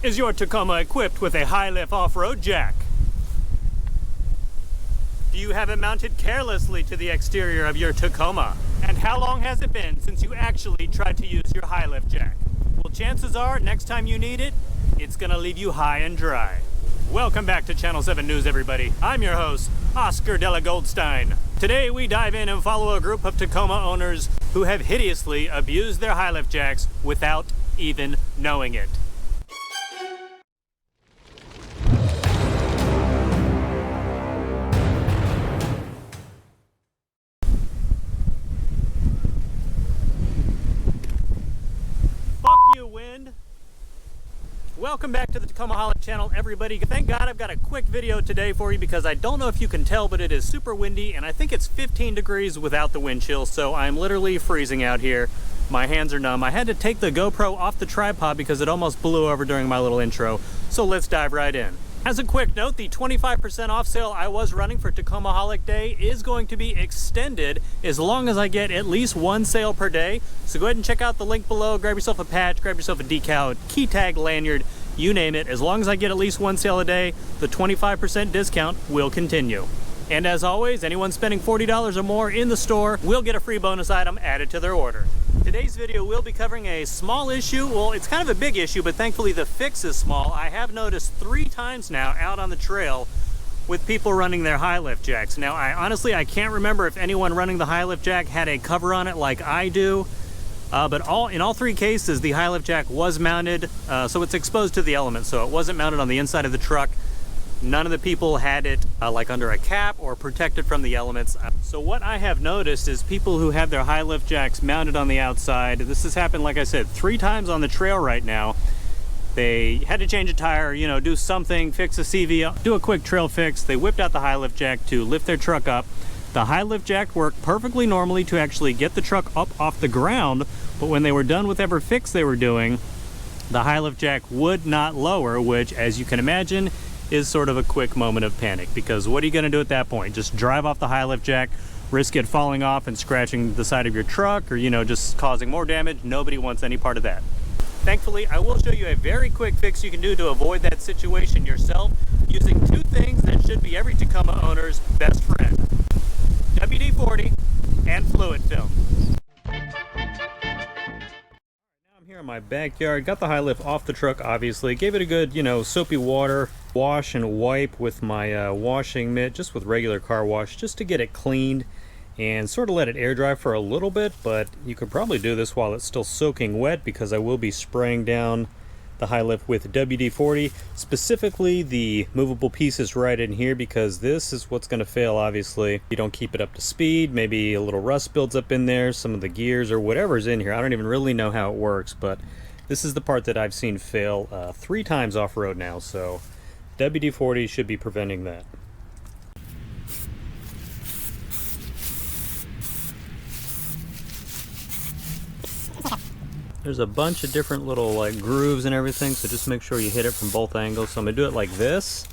Is your Tacoma equipped with a HiLift off-road jack? Do you have it mounted carelessly to the exterior of your Tacoma? And how long has it been since you actually tried to use your HiLift jack? Well, chances are, next time you need it, it's gonna leave you high and dry. Welcome back to Channel 7 News, everybody. I'm your host, Oscar Della Goldstein. Today, we dive in and follow a group of Tacoma owners who have hideously abused their HiLift jacks without even knowing it. Welcome back to the Tacomaholic channel, everybody. Thank God I've got a quick video today for you because I don't know if you can tell, but it is super windy and I think it's 15 degrees without the wind chill, so I'm literally freezing out here. My hands are numb. I had to take the GoPro off the tripod because it almost blew over during my little intro, so let's dive right in. As a quick note, the 25% off sale I was running for Tacomaholic Day is going to be extended as long as I get at least one sale per day. So go ahead and check out the link below, grab yourself a patch, grab yourself a decal, key tag, lanyard, you name it. As long as I get at least one sale a day, the 25% discount will continue. And as always, anyone spending $40 or more in the store will get a free bonus item added to their order. Today's video will be covering a small issue. Well, it's kind of a big issue, but thankfully the fix is small. I have noticed 3 times now out on the trail with people running their HiLift jacks. Now, I can't remember if anyone running the HiLift jack had a cover on it like I do, but in all 3 cases, the HiLift jack was mounted, so it's exposed to the elements. So it wasn't mounted on the inside of the truck. None of the people had it like under a cap or protected from the elements. So what I have noticed is people who have their HiLift jacks mounted on the outside, this has happened, like I said, 3 times on the trail right now. They had to change a tire, you know, do something, fix a CV, do a quick trail fix. They whipped out the HiLift jack to lift their truck up. The HiLift jack worked perfectly normally to actually get the truck up off the ground, but when they were done with whatever fix they were doing, the HiLift jack would not lower, which, as you can imagine, is sort of a quick moment of panic, because what are you going to do at that point? Just drive off the HiLift jack, risk it falling off and scratching the side of your truck, or, you know, just causing more damage? Nobody wants any part of that. Thankfully, I will show you a very quick fix you can do to avoid that situation yourself using 2 things that should be every Tacoma owner's best friend: WD-40 and fluid film. Here in my backyard, got the HiLift off the truck, obviously, gave it a good, you know, soapy water wash and wipe with my washing mitt, just with regular car wash, just to get it cleaned and sort of let it air dry for a little bit. But you could probably do this while it's still soaking wet, because I will be spraying down the HiLift with WD-40, specifically the movable pieces right in here, because this is what's going to fail, obviously. If you don't keep it up to speed, maybe a little rust builds up in there, some of the gears or whatever's in here. I don't even really know how it works, but this is the part that I've seen fail 3 times off-road now, so WD-40 should be preventing that. There's a bunch of different little like grooves and everything, so just make sure you hit it from both angles. So I'm gonna do it like this,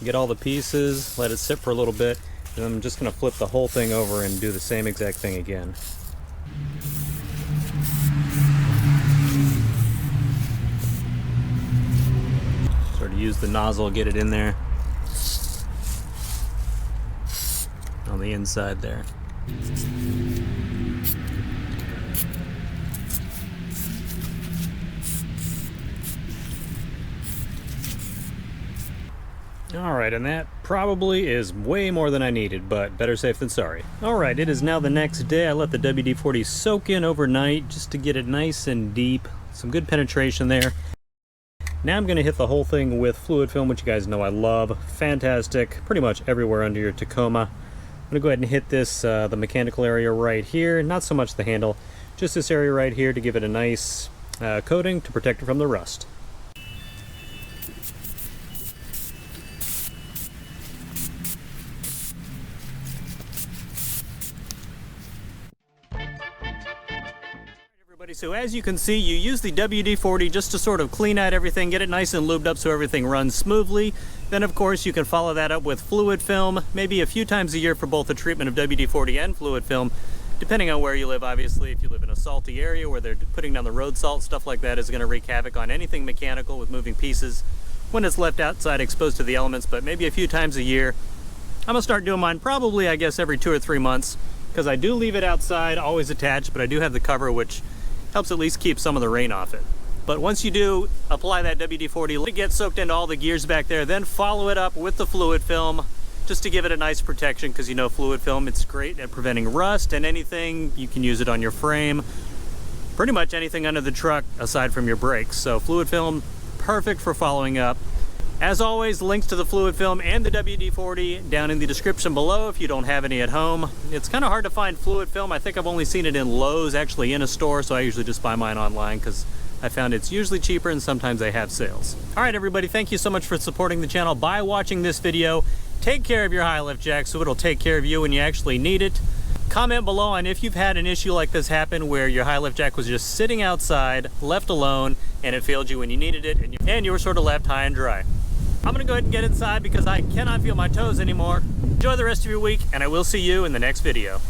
get all the pieces, let it sit for a little bit, and I'm just gonna flip the whole thing over and do the same exact thing again. Sort of use the nozzle, get it in there on the inside there. Alright, and that probably is way more than I needed, but better safe than sorry. Alright, it is now the next day. I let the WD-40 soak in overnight just to get it nice and deep. Some good penetration there. Now I'm going to hit the whole thing with fluid film, which you guys know I love. Fantastic, pretty much everywhere under your Tacoma. I'm going to go ahead and hit this, the mechanical area right here. Not so much the handle, just this area right here to give it a nice coating to protect it from the rust. So as you can see, you use the WD-40 just to sort of clean out everything, get it nice and lubed up so everything runs smoothly. Then of course you can follow that up with fluid film, maybe a few times a year for both the treatment of WD-40 and fluid film, depending on where you live, obviously. If you live in a salty area where they're putting down the road salt, stuff like that is going to wreak havoc on anything mechanical with moving pieces when it's left outside exposed to the elements. But maybe a few times a year. I'm gonna start doing mine probably, I guess, every 2 or 3 months, because I do leave it outside, always attached, but I do have the cover, which helps at least keep some of the rain off it. But once you do apply that WD-40, let it get soaked into all the gears back there, then follow it up with the fluid film, just to give it a nice protection, because you know fluid film, it's great at preventing rust and anything. You can use it on your frame, pretty much anything under the truck aside from your brakes. So fluid film, perfect for following up. As always, links to the fluid film and the WD-40 down in the description below if you don't have any at home. It's kind of hard to find fluid film. I think I've only seen it in Lowe's, actually in a store, so I usually just buy mine online because I found it's usually cheaper and sometimes they have sales. All right, everybody, thank you so much for supporting the channel by watching this video. Take care of your HiLift jack so it'll take care of you when you actually need it. Comment below on if you've had an issue like this happen where your HiLift jack was just sitting outside, left alone, and it failed you when you needed it, and you were sort of left high and dry. I'm gonna go ahead and get inside because I cannot feel my toes anymore. Enjoy the rest of your week, and I will see you in the next video.